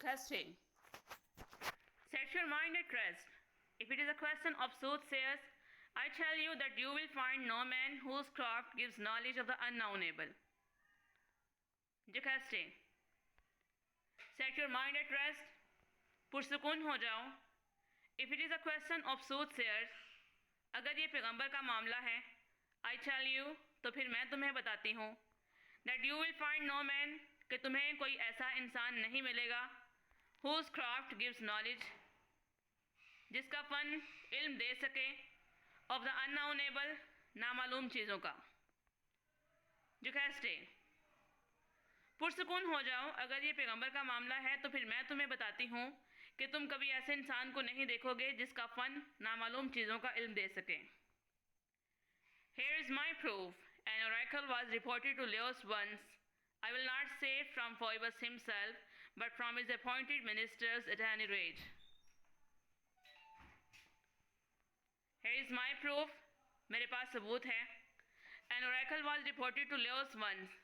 Jocasting. Set your mind at rest. If it is a question of soothsayers, I tell you that you will find no man whose craft gives knowledge of the unknownable. Jocasting. Set your mind at rest. पुरसुकून हो जाओ. If it is a question of soothsayers, अगर ये पैगंबर का मामला है, I tell you, तो फिर मैं तुम्हें बताती हूँ, that you will find no man, कि तुम्हें कोई ऐसा इंसान नहीं मिलेगा, whose craft gives knowledge, जिसका फ़न इल्म दे सके, of the unknownable, नामालूम चीज़ों का. Jocasting. पुरसुकून हो जाओ. अगर ये पैगंबर का मामला है तो फिर मैं तुम्हें बताती हूँ कि तुम कभी ऐसे इंसान को नहीं देखोगे जिसका फ़न नामालूम चीज़ों का इल्म दे सके. Here is my proof. An oracle was reported to Laos once. I will not say from Phoebus himself, but from his appointed ministers at any rate. Here is my proof. मेरे पास सबूत है. An oracle was reported to Laos once.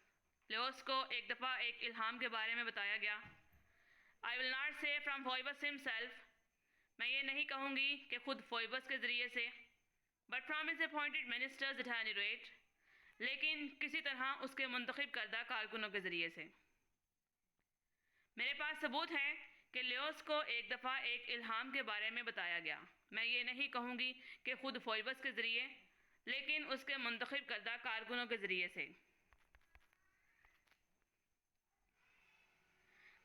Laos को एक दफ़ा एक इल्हाम के बारे में बताया गया. I will not say from Phoebus himself. मैं ये नहीं कहूँगी कि खुद फोइबस के ज़रिए से, but from his appointed ministers at any rate. लेकिन किसी तरह उसके मुंतखब करदा कारकुनों के ज़रिए से. मेरे पास सबूत है कि लेओस को एक दफ़ा एक इल्हाम के बारे में बताया गया. मैं ये नहीं कहूँगी कि खुद फोइबस के ज़रिए, लेकिन उसके मुंतखब करदा कारकुनों के ज़रिए से.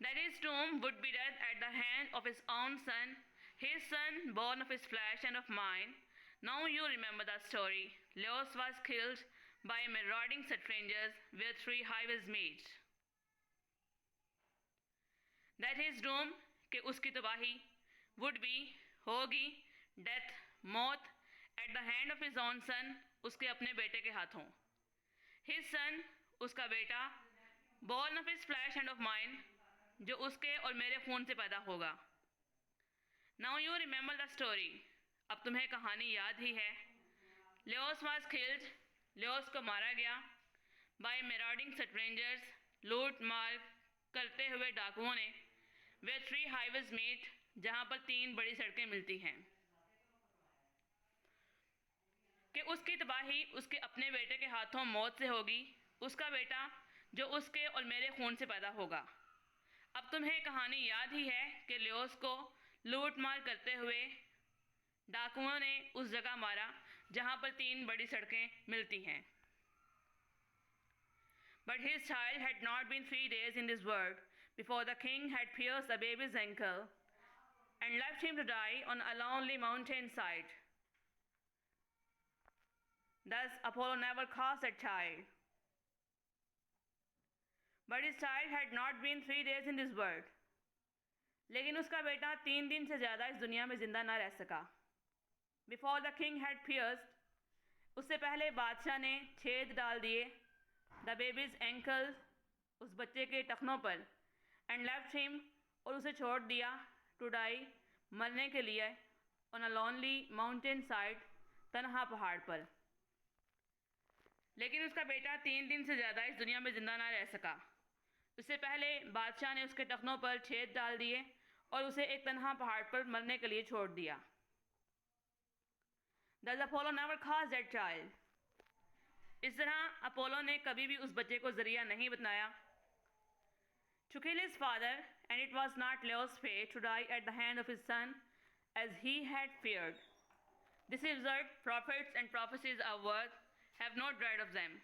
That his tomb would be dead at the hand of his own son, his son born of his flesh and of mine. Now you remember the story. Leos was killed by marauding strangers where 3 highways meet. That his doom, कि उसकी तबाही, would be, होगी, death, मौत, at the hand of his own son, उसके अपने बेटे के हाथों. His son, उसका बेटा, born of his flesh and of mine, जो उसके और मेरे खून से पैदा होगा. Now you remember the story. अब तुम्हें कहानी याद ही है. Leos was killed. लेओस को मारा गया. By marauding strangers, लूट मार करते हुए डाकुओं ने. Where 3 highways meet, जहाँ पर 3 बड़ी सड़कें मिलती हैं. कि उसकी तबाही उसके अपने बेटे के हाथों मौत से होगी. उसका बेटा जो उसके और मेरे खून से पैदा होगा. अब तुम्हें कहानी याद ही है कि लेओस को लूट मार करते हुए डाकुओं ने उस जगह मारा जहाँ पर 3 बड़ी सड़कें मिलती हैं. But his child had not been 3 days in this world before the king had pierced the baby's ankle and left him to die on a lonely mountain side. Thus Apollo never caused that child. But his child had not been 3 days in this world. लेकिन उसका बेटा 3 दिन से ज़्यादा इस दुनिया में ज़िंदा ना रह सका. Before the king had pierced, उससे पहले बादशाह ने छेद डाल दिए, the baby's ankle, उस बच्चे के टखनों पर, and left him, और उसे छोड़ दिया, to die, मरने के लिए, on a lonely mountain side, तन्हा पहाड़ पर. लेकिन उसका बेटा 3 दिन से ज़्यादा इस दुनिया में ज़िंदा ना रह सका. उससे पहले बादशाह ने उसके टखनों पर छेद डाल दिए और उसे एक तन्हा पहाड़ पर मरने के लिए छोड़ दिया. Thus Apollo never caused that child. इस तरह अपोलो ने कभी भी उस बच्चे को ज़रिया नहीं बताया. To kill his father, and it was not Leo's fate to die at the hand of his son, as he had feared. This is what prophets and prophecies are worth, have no dread of them.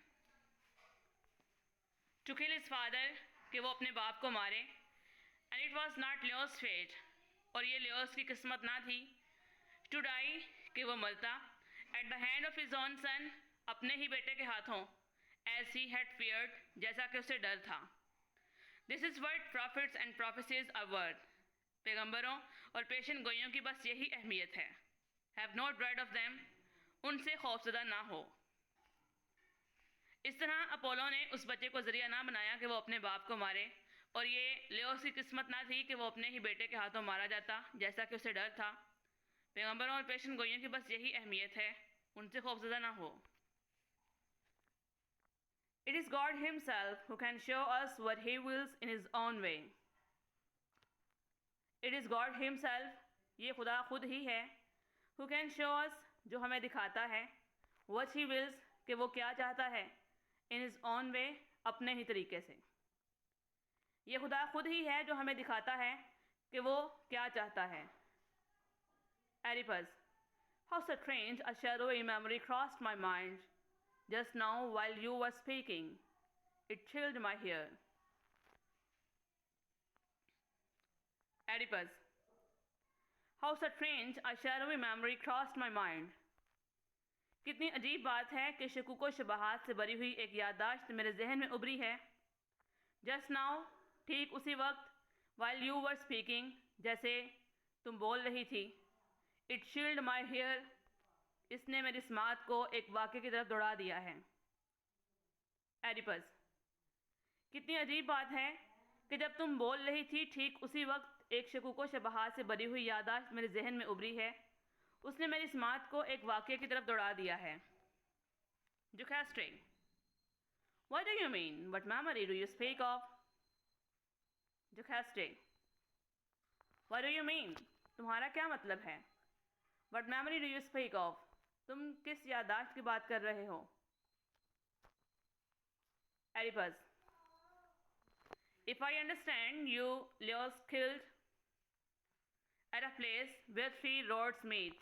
To kill his father, कि वो अपने बाप को मारे. And it was not Leo's fate, और ये Laos की किस्मत ना थी. To die, कि वो मरता. At the hand of his own son, अपने ही बेटे के हाथों. As he had feared, जैसा कि उसे डर था. This is what prophets and prophecies are worth. पैगंबरों और पेशन गोइयों की बस यही अहमियत है. Have no dread of them, उनसे खौफज़दा ना हो. इस तरह अपोलो ने उस बच्चे को ज़रिया ना बनाया कि वो अपने बाप को मारे, और ये लेओस की किस्मत ना थी कि वो अपने ही बेटे के हाथों मारा जाता जैसा कि उसे डर था. पैगंबरों और पेशन गोइयों की बस यही अहमियत है, उनसे खौफज़दा ना हो. It is God himself who can show us what he wills in his own way. It is God himself, ये खुदा खुद ही है, हु कैन शो अस, जो हमें दिखाता है, व्हाट ही विल्स, कि वो क्या चाहता है, इन हिज ओन वे, अपने ही तरीके से। ये खुदा खुद ही है जो हमें दिखाता है कि वो क्या चाहता है। Oedipus, how strange a shadowy memory crossed my mind just now while you were speaking. It chilled my hair. Oedipus, how strange a shadowy memory crossed my mind. कितनी अजीब बात है कि शकूक व शबहात से भरी हुई एक याददाश्त मेरे जहन में उभरी है। जस्ट नाउ, ठीक उसी वक्त, while you were speaking, जैसे तुम बोल रही थी। It chilled my hair, इसने मेरी स्मात को एक वाक़े की तरफ दौड़ा दिया है। एडिपस, कितनी अजीब बात है कि जब तुम बोल रही थी ठीक उसी वक्त एक शकूक व शबहात से भरी हुई याददाश्त मेरे जहन में उभरी है, उसने मेरी स्मात को एक वाक़े की तरफ दौड़ा दिया है। जुकैस्ट्रे, What do you mean? What memory do you speak of? जुकैस्ट्रे, What do you mean? तुम्हारा क्या मतलब है? What memory do you speak of? तुम किस याददाश्त की बात कर रहे हो? Oedipus, If I understand you, Leos killed at a place where three roads meet.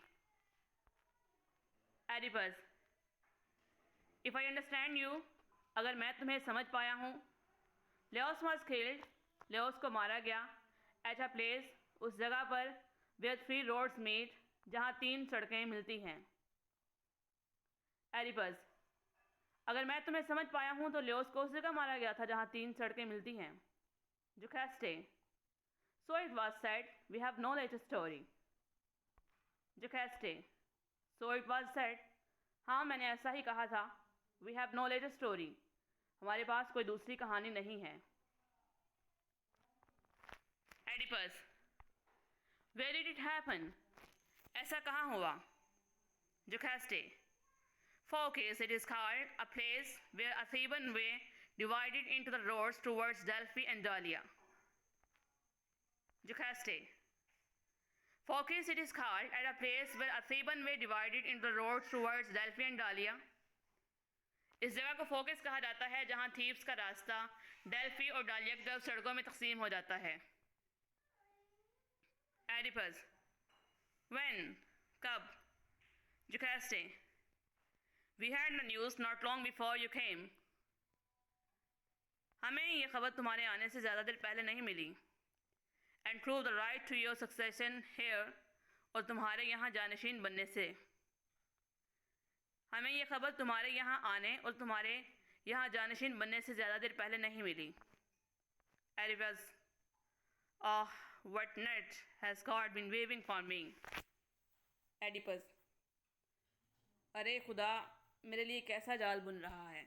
Oedipus, If I understand you, अगर मैं तुम्हें समझ पाया हूँ, Leos was killed, Leos को मारा गया, at a place, उस जगह पर, where three roads meet, जहाँ तीन सड़कें मिलती हैं। Oedipus, अगर मैं तुम्हें समझ पाया हूँ तो Leos को उस जगह मारा गया था जहाँ तीन सड़कें मिलती हैं। Jucaste, So it was said, we have no later story. Jucaste, So it was said, हाँ मैंने ऐसा ही कहा था, we have no later story, हमारे पास कोई दूसरी कहानी नहीं है। Oedipus, Where did it happen? ऐसा कहाँ हुआ? Jucaste, Phorcys, it is called, a place where a Theban way divided into the roads towards Delphi and Dalia. Jucaste, Phorcys, it is called, at a place where a Theban way divided into the roads towards Delphi and Dalia. इस जगह को focus कहा जाता है जहाँ Thebes का रास्ता Delphi और डालिया की तरफ सड़कों में तकसीम हो जाता है। Oedipus, When? कब? Jucaste, We had the news not long before you came. हमें ये खबर तुम्हारे आने से ज़्यादा देर पहले नहीं मिली। And prove the right to your succession here, और तुम्हारे यहाँ जानशीन बनने से। हमें ये खबर तुम्हारे यहाँ आने और तुम्हारे यहाँ जानशीन बनने से ज़्यादा देर पहले नहीं मिली। Oedipus, Oh, what net has God been waving for me? Oedipus, अरे खुदा मेरे लिए कैसा जाल बुन रहा है।